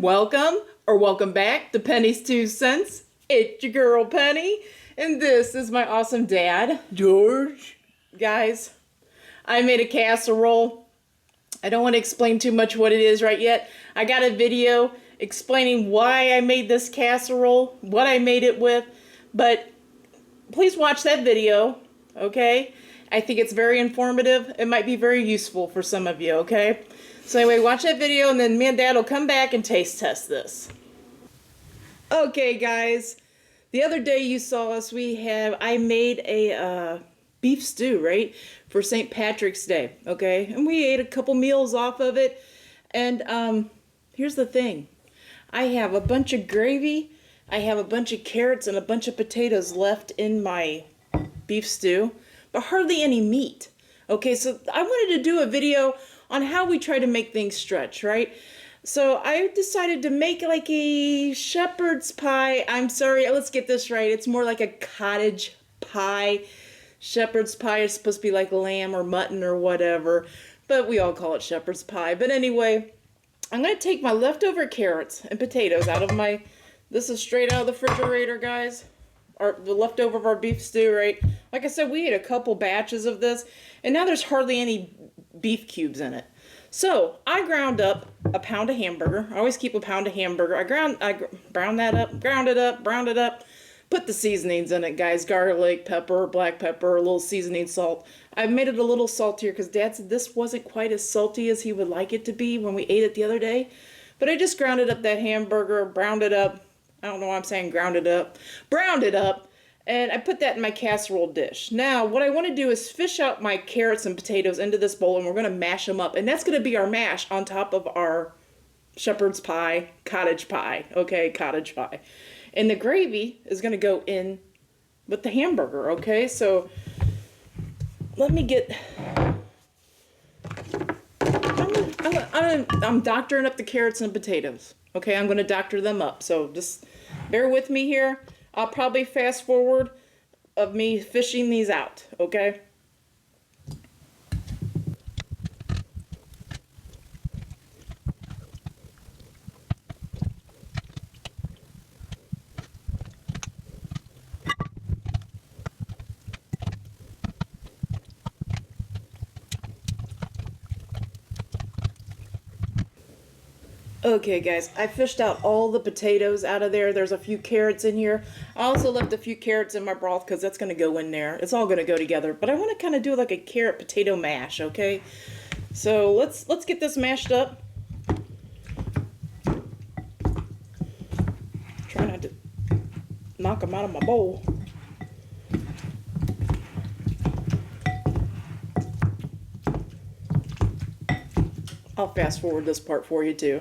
welcome, or welcome back to Penny's Two Cents. It's your girl Penny, and this is my awesome dad, George. Guys, I made a casserole. I don't want to explain too much what it is right yet. I got a video explaining why I made this casserole, what I made it with, but please watch that video, okay? I think it's very informative. It might be very useful for some of you, okay? So anyway, watch that video and then me and Dad will come back and taste test this. Okay, guys. The other day you saw us, I made a beef stew, right? For St. Patrick's Day, okay? And we ate a couple meals off of it. And here's the thing. I have a bunch of gravy, I have a bunch of carrots and a bunch of potatoes left in my beef stew, but hardly any meat. Okay, so I wanted to do a video on how we try to make things stretch, right? So I decided to make like a shepherd's pie. I'm sorry, let's get this right. It's more like a cottage pie. Shepherd's pie is supposed to be like lamb or mutton or whatever, but we all call it shepherd's pie. But anyway, I'm going to take my leftover carrots and potatoes out of my, this is straight out of the refrigerator, guys. The leftover of our beef stew, right? Like I said, we ate a couple batches of this, and now there's hardly any beef cubes in it. So I ground up a pound of hamburger. I always keep a pound of hamburger. I ground it up, put the seasonings in it, guys. Garlic, pepper, black pepper, a little seasoning salt. I made it a little saltier because Dad said this wasn't quite as salty as he would like it to be when we ate it the other day. But I just grounded up that hamburger, browned it up. I don't know why I'm saying ground it up. Browned it up. And I put that in my casserole dish. Now, what I want to do is fish out my carrots and potatoes into this bowl, and we're going to mash them up. And that's going to be our mash on top of our shepherd's pie, cottage pie. Okay, cottage pie. And the gravy is going to go in with the hamburger, okay? So, let me get... I'm doctoring up the carrots and potatoes. Okay, I'm going to doctor them up. So, just bear with me here. I'll probably fast forward of me fishing these out, okay? Okay, guys, I fished out all the potatoes out of there. There's a few carrots in here. I also left a few carrots in my broth because that's going to go in there. It's all going to go together. But I want to kind of do like a carrot potato mash, okay? So let's get this mashed up. Try not to knock them out of my bowl. I'll fast forward this part for you too.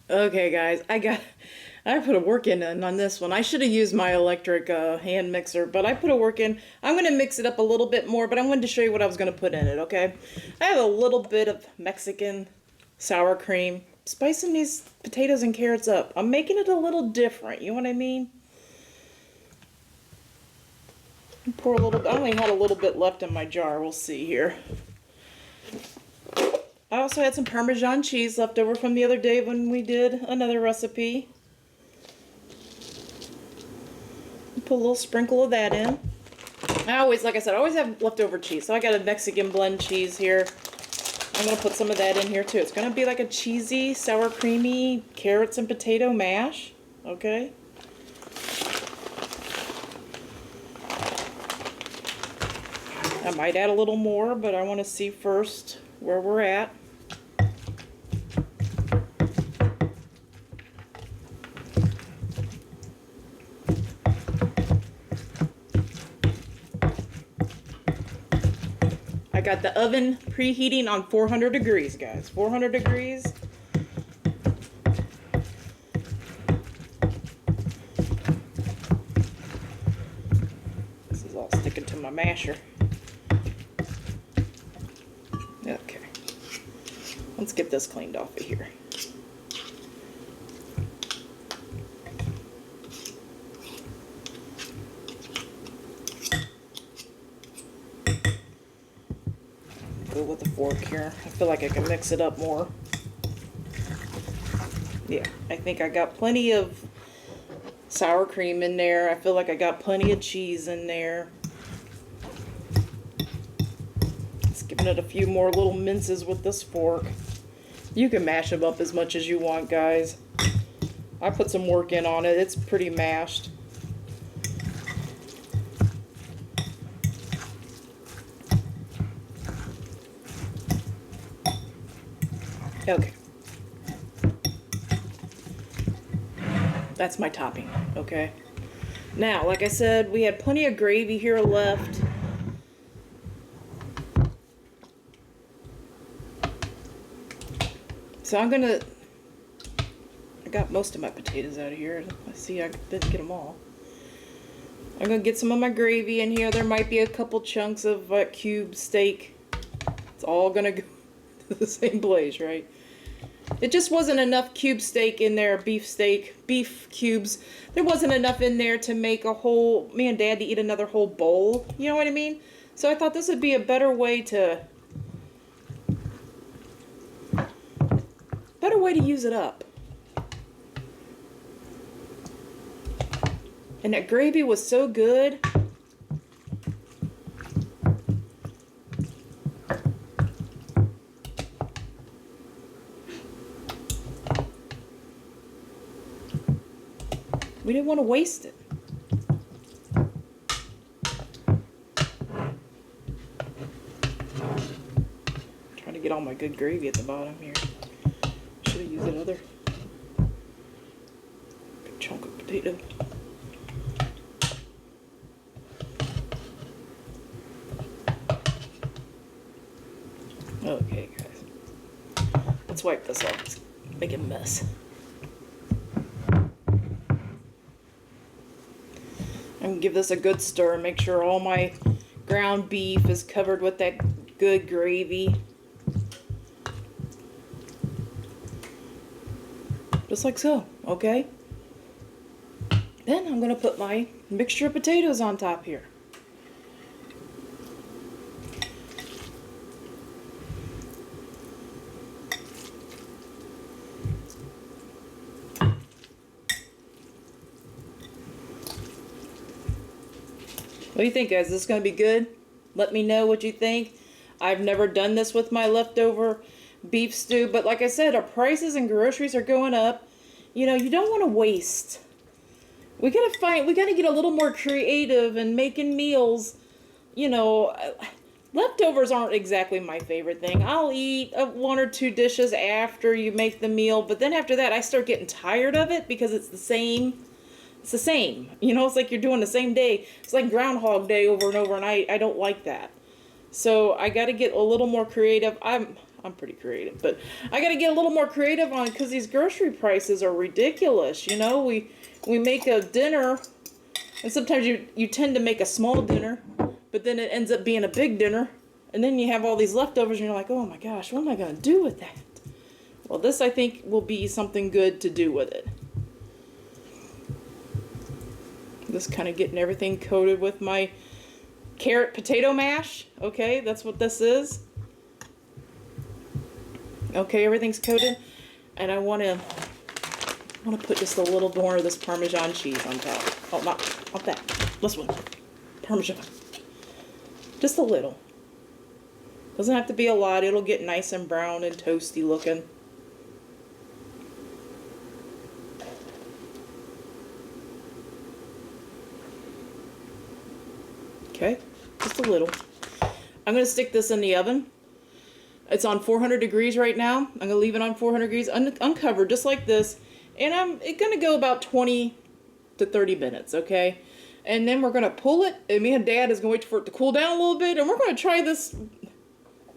Okay, guys, I put a work in on this one. I should have used my electric hand mixer, but I put a work in. I'm going to mix it up a little bit more, but I wanted to show you what I was going to put in it, okay? I have a little bit of Mexican sour cream, spicing these potatoes and carrots up. I'm making it a little different, you know what I mean? Pour a little bit. I only had a little bit left in my jar. We'll see here. I also had some Parmesan cheese left over from the other day when we did another recipe. Put a little sprinkle of that in. Like I said, I always have leftover cheese. So I got a Mexican blend cheese here. I'm going to put some of that in here too. It's going to be like a cheesy, sour creamy carrots and potato mash. Okay. I might add a little more, but I want to see first where we're at. I got the oven preheating on 400 degrees, guys. 400 degrees. my masher. Okay. Let's get this cleaned off of here. Go with the fork here. I feel like I can mix it up more. Yeah, I think I got plenty of sour cream in there. I feel like I got plenty of cheese in there. Just giving it a few more little minces with this fork. You can mash them up as much as you want, guys. I put some work in on it. It's pretty mashed. Okay. That's my topping, okay? Now, like I said, we had plenty of gravy here left. So I got most of my potatoes out of here. Let's see, I didn't get them all. I'm gonna get some of my gravy in here. There might be a couple chunks of cube steak. It's all gonna go to the same place, right? It just wasn't enough cube steak in there, beef cubes. There wasn't enough in there to make a whole, me and Dad to eat another whole bowl. You know what I mean? So I thought this would be a better way to use it up. And that gravy was so good. We didn't want to waste it. Trying to get all my good gravy at the bottom here. Should have used another big chunk of potato. Okay, guys. Let's wipe this off. It's making a mess. And give this a good stir. Make sure all my ground beef is covered with that good gravy. Just like so, okay? Then I'm going to put my mixture of potatoes on top here. What do you think, guys? Is this going to be good? Let me know what you think. I've never done this with my leftover beef stew, but like I said, our prices and groceries are going up. You know, you don't want to waste. We got to get a little more creative in making meals. You know, leftovers aren't exactly my favorite thing. I'll eat one or two dishes after you make the meal, but then after that, I start getting tired of it because it's the same. It's the same. You know, it's like you're doing the same day. It's like Groundhog Day over and over, and I don't like that. So I got to get a little more creative. I'm pretty creative, but I got to get a little more creative on it because these grocery prices are ridiculous. You know, we make a dinner, and sometimes you tend to make a small dinner, but then it ends up being a big dinner, and then you have all these leftovers, and you're like, oh my gosh, what am I going to do with that? Well, this I think will be something good to do with it. Just kind of getting everything coated with my carrot potato mash. Okay, that's what this is. Okay, everything's coated, and I want to put just a little more of this Parmesan cheese on top. Oh, not that. This one, Parmesan. Just a little. Doesn't have to be a lot. It'll get nice and brown and toasty looking. Okay, just a little. I'm going to stick this in the oven. It's on 400 degrees right now. I'm going to leave it on 400 degrees uncovered just like this. And it's going to go about 20 to 30 minutes, okay? And then we're going to pull it. And me and Dad is going to wait for it to cool down a little bit. And we're going to try this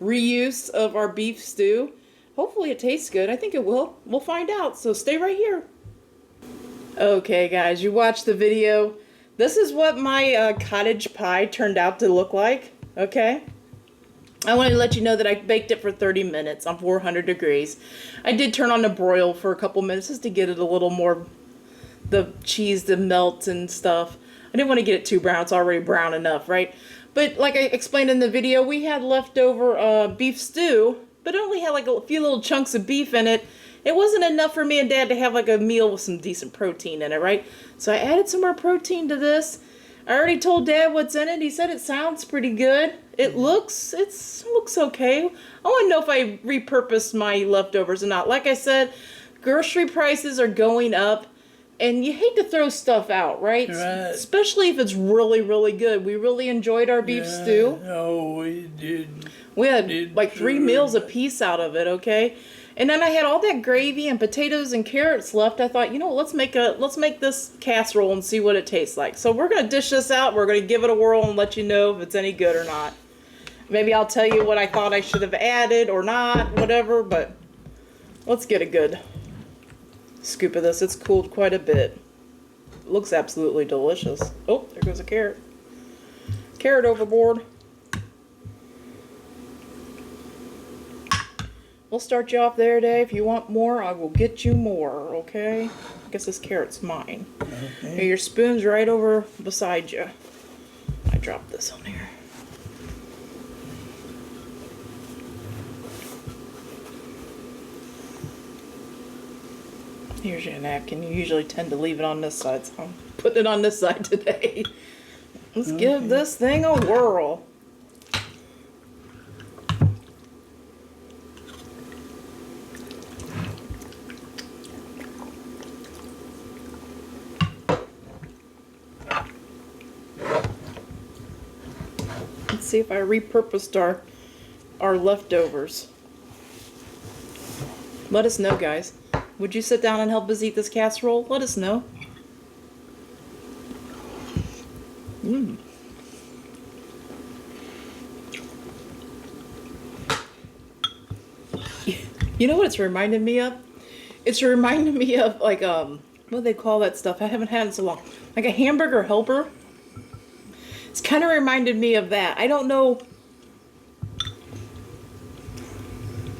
reuse of our beef stew. Hopefully it tastes good. I think it will. We'll find out. So stay right here. Okay, guys, you watched the video. this is what my cottage pie turned out to look like, okay? I wanted to let you know that I baked it for 30 minutes on 400 degrees. I did turn on the broil for a couple minutes just to get it a little more, the cheese to melt and stuff. I didn't want to get it too brown. It's already brown enough, right? But like I explained in the video, we had leftover beef stew, but it only had like a few little chunks of beef in it. It wasn't enough for me and Dad to have like a meal with some decent protein in it, right? So I added some more protein to this. I already told Dad what's in it. He said it sounds pretty good. It looks okay. I want to know if I repurposed my leftovers or not. Like I said, grocery prices are going up, and you hate to throw stuff out, right? Right. Especially if it's really, really good. We really enjoyed our beef stew. Oh, we did. We had like 3 meals a piece out of it, okay? And then I had all that gravy and potatoes and carrots left. I thought, you know what, let's make this casserole and see what it tastes like. So we're gonna dish this out. We're gonna give it a whirl and let you know if it's any good or not. Maybe I'll tell you what I thought I should have added or not, whatever, but let's get a good scoop of this. It's cooled quite a bit. It looks absolutely delicious. Oh, there goes a carrot. Carrot overboard. We'll start you off there, Dave. If you want more, I will get you more, okay? I guess this carrot's mine. Okay. Here, your spoon's right over beside you. I dropped this on here. Here's your napkin. You usually tend to leave it on this side, so I'm putting it on this side today. Let's give this thing a whirl. Let's see if I repurposed our leftovers. Let us know, guys. Would you sit down and help us eat this casserole? Let us know. You know what it's reminded me of? It's reminded me of like what do they call that stuff? I haven't had it in so long. Like a hamburger helper. It's kind of reminded me of that. I don't know.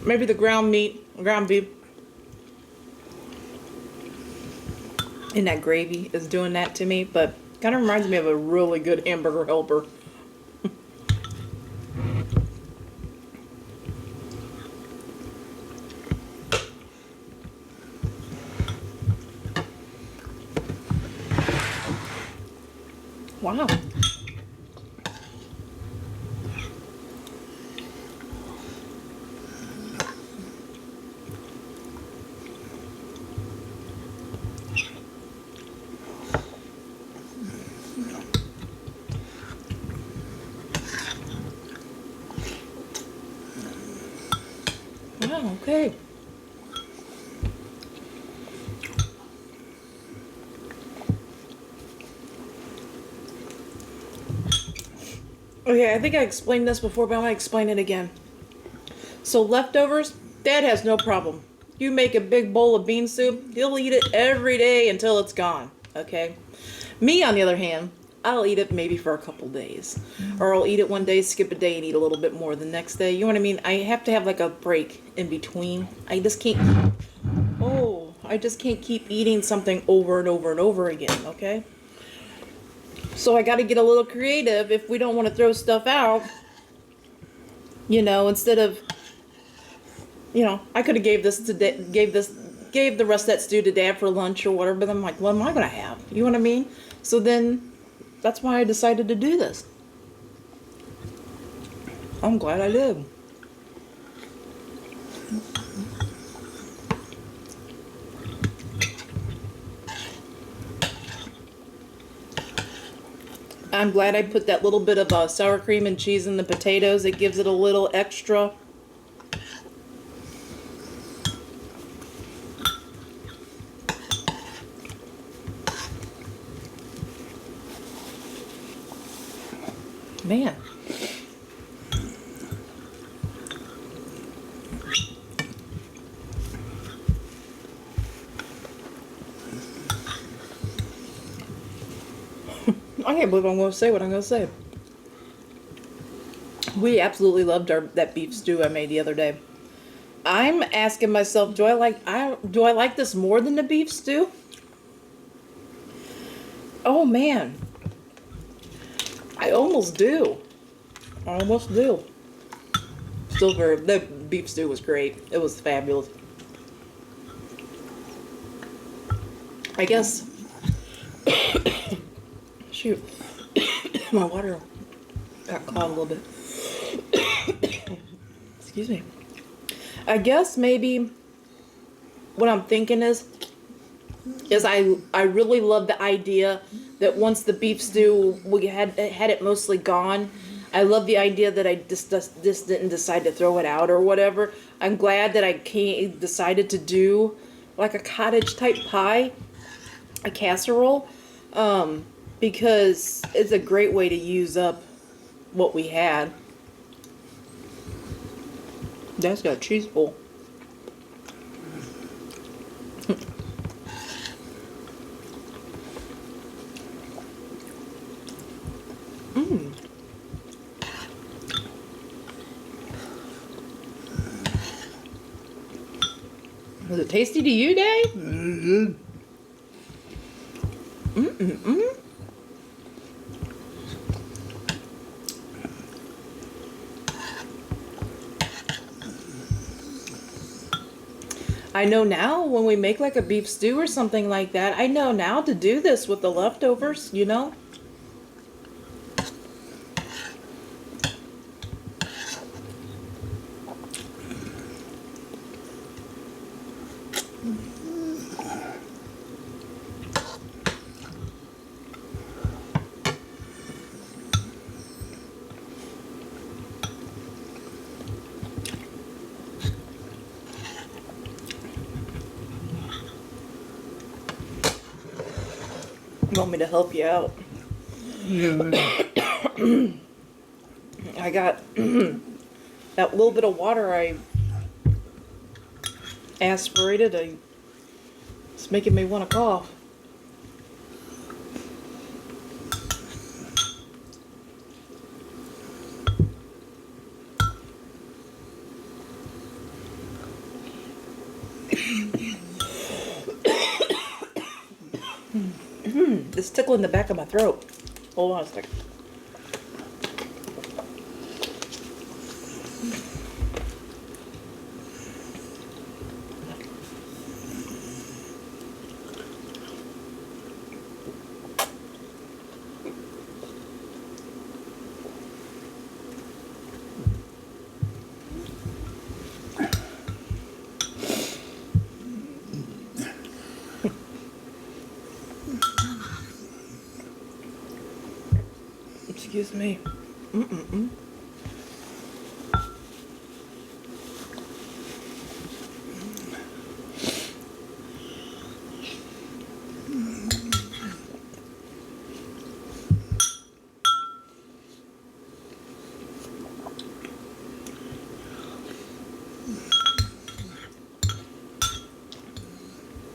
Maybe the ground meat, ground beef, and that gravy is doing that to me, but kind of reminds me of a really good hamburger helper. Wow. Wow, okay. Okay, I think I explained this before, but I'm going to explain it again. So leftovers, Dad has no problem. You make a big bowl of bean soup, he'll eat it every day until it's gone, okay? Me, on the other hand, I'll eat it maybe for a couple days. Or I'll eat it one day, skip a day, and eat a little bit more the next day. You know what I mean? I have to have like a break in between. I just can't keep eating something over and over and over again, okay? So I got to get a little creative if we don't want to throw stuff out. You know, instead of, you know, I could have gave the rest of that stew to Dad for lunch or whatever, but I'm like, what am I going to have? You know what I mean? So then that's why I decided to do this. I'm glad I did. I'm glad I put that little bit of sour cream and cheese in the potatoes. It gives it a little extra. Man. I can't believe I'm going to say what I'm going to say. We absolutely loved that beef stew I made the other day. I'm asking myself, do I like this more than the beef stew? Oh man, I almost do. I almost do. Still the beef stew was great. It was fabulous. I guess. Shoot, my water got caught a little bit. Excuse me. I guess maybe what I'm thinking is I really love the idea that once the beef stew we had it mostly gone. I love the idea that I just didn't decide to throw it out or whatever. I'm glad that I decided to do like a cottage type pie, a casserole, because it's a great way to use up what we had. That's got a cheese bowl. Mmm. Was it tasty to you, Dave? Mm-hmm. Mm-mm-mm. I know now when we make like a beef stew or something like that, I know now to do this with the leftovers, you know? You want me to help you out? Yeah. I got that little bit of water I aspirated. It's making me want to cough. It's tickling the back of my throat. Hold on a second. Excuse me. Mm-mm-mm.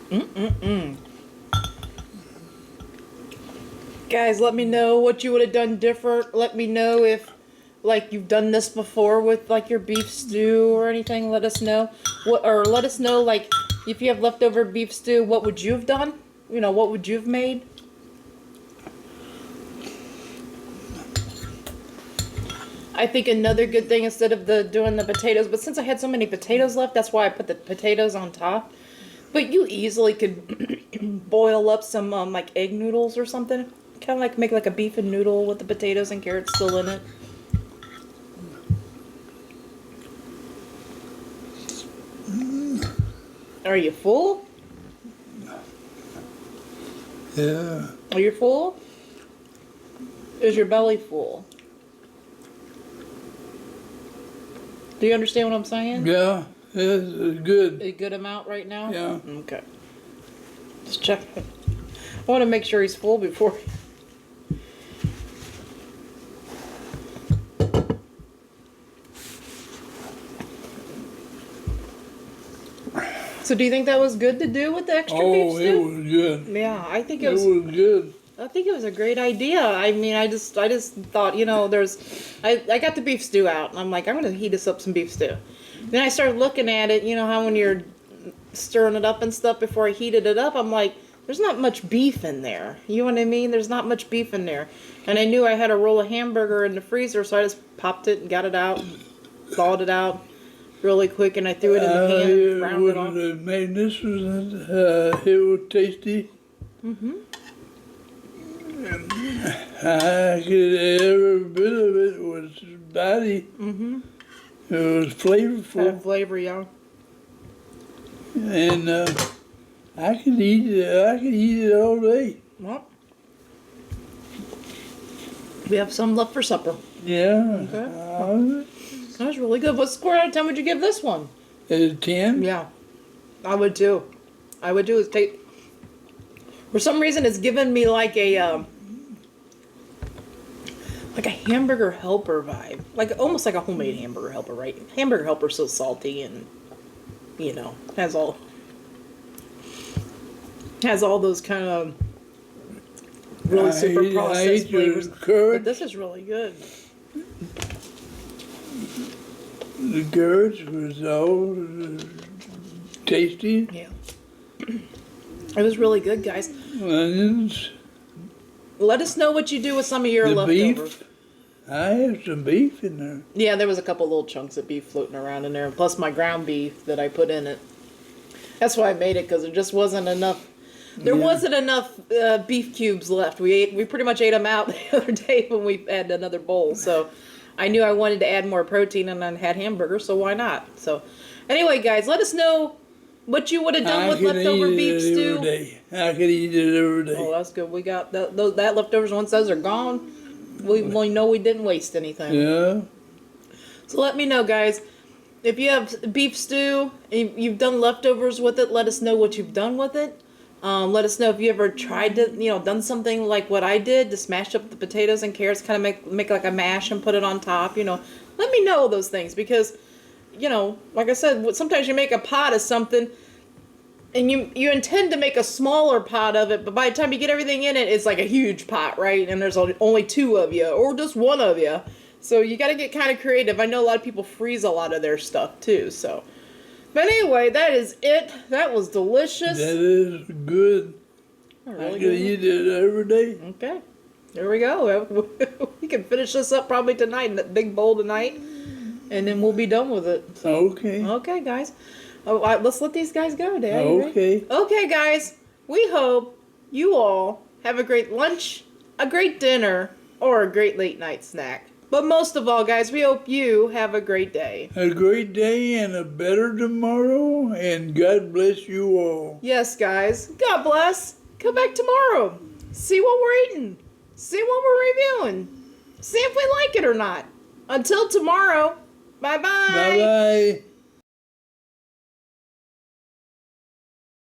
Mm-mm-mm. Guys, let me know what you would have done different. Let me know if, like, you've done this before with, like, your beef stew or anything. Let us know. Or let us know, like, if you have leftover beef stew, what would you have done? You know, what would you have made? I think another good thing instead of doing the potatoes, but since I had so many potatoes left, that's why I put the potatoes on top. But you easily could boil up some, like, egg noodles or something. Kind of like make like a beef and noodle with the potatoes and carrots still in it. Are you full? Yeah. Are you full? Is your belly full? Do you understand what I'm saying? Yeah. It's good. A good amount right now? Yeah. Okay. Just check. I want to make sure he's full before. So do you think that was good to do with the extra beef Oh, stew? it was good. Yeah, I think It was good. I think it was a great idea. I mean, I just thought, you know, I got the beef stew out, and I'm like, I'm gonna heat us up some beef stew. Then I started looking at it, you know, how when you're stirring it up and stuff before I heated it up, I'm like, there's not much beef in there. You know what I mean? There's not much beef in there. And I knew I had a roll of hamburger in the freezer, so I just popped it and got it out, thawed it out really quick, and I threw it in the pan and browned it off. Magnificent. It was tasty. Mm-hmm. I could, every bit of it was body. Mm-hmm. It was flavorful. Had flavor, yeah. And I could eat it. I could eat it all day. Well, we have some left for supper. Yeah. Okay. That was really good. What score out of 10 would you give this one? Is it 10? Yeah, I would too. I would too. For some reason, it's given me like a hamburger helper vibe, like almost like a homemade hamburger helper, right? Hamburger helper's so salty and, you know, has all those kind of really super processed flavors. But this is really good. The curds was all tasty. Yeah. It was really good, guys. Onions. Let us know what you do with some of your The leftovers. beef. I have some beef in there. Yeah, there was a couple little chunks of beef floating around in there, plus my ground beef that I put in it. That's why I made it, because there just wasn't enough. There wasn't enough beef cubes left. We pretty much ate them out the other day when we had another bowl. So I knew I wanted to add more protein, and I had hamburger, so why not? So anyway, guys, let us know what you would have done with leftover beef stew. I could eat it every day. Oh, that's good. We got that leftovers. Once those are gone, we know we didn't waste anything. Yeah. So let me know, guys. If you have beef stew, and you've done leftovers with it, let us know what you've done with it. Let us know if you ever tried to, done something like what I did, to smash up the potatoes and carrots, kind of make like a mash and put it on top. Let me know those things, because, like I said, sometimes you make a pot of something, and you intend to make a smaller pot of it, but by the time you get everything in it, it's like a huge pot, right? And there's only two of you, or just one of you. So you got to get kind of creative. I know a lot of people freeze a lot of their stuff too, so. But anyway, that is it. That was delicious. That is good. Really I could good. eat it every day. Okay. There we go. We can finish this up probably tonight in that big bowl tonight, and then we'll be done with it. Okay. Okay, guys. Let's let these guys go, Dad. Okay. Okay, guys. We hope you all have a great lunch, a great dinner, or a great late night snack. But most of all, guys, we hope you have a great day. A great day and a better tomorrow, and God bless you all. Yes, guys. God bless. Come back tomorrow. See what we're eating. See what we're reviewing. See if we like it or not. Until tomorrow. Bye-bye. Bye-bye.